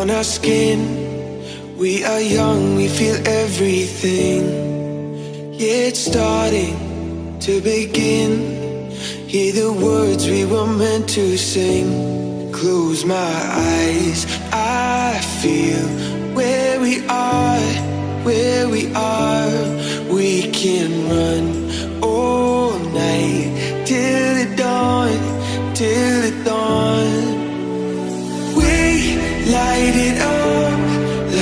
on our skin. We are young, we feel everything. Yeah, it's starting to begin. Hear the words we were meant to sing. Close my eyes, I feel where we are, where we are. We can run all night till the dawn, till the dawn. We light it up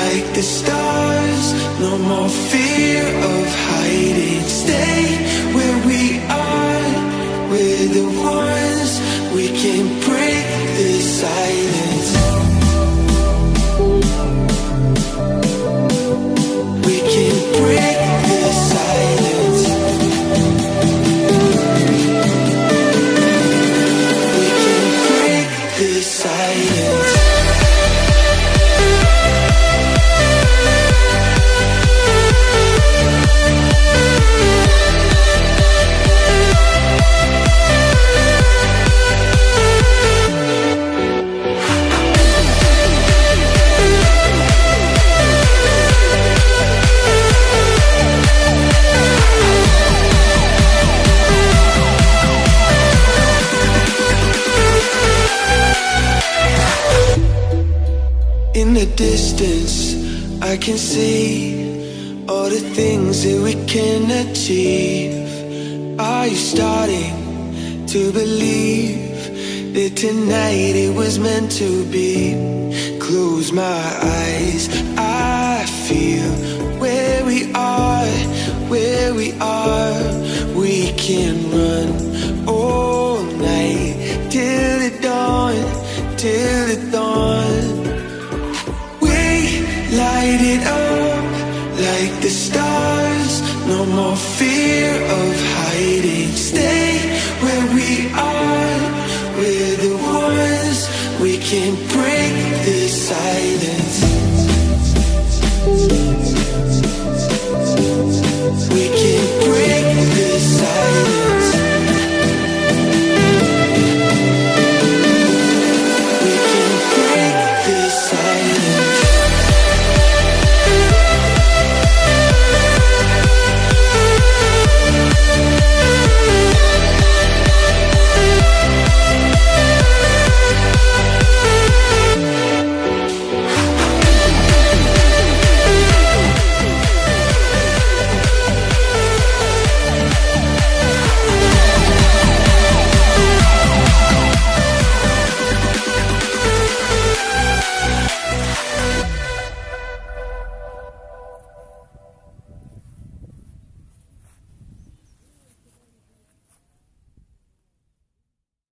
like the stars. No more fear of hiding. Stay where we are. We're the ones. We can break the silence. We can break the silence. We can break the silence. In the distance, I can see all the things that we can achieve. Are you starting to believe that tonight it was meant to be? Close my eyes, I feel where we are, where we are. We can run all night till the dawn, till the dawn. Light it up like the stars. No more fear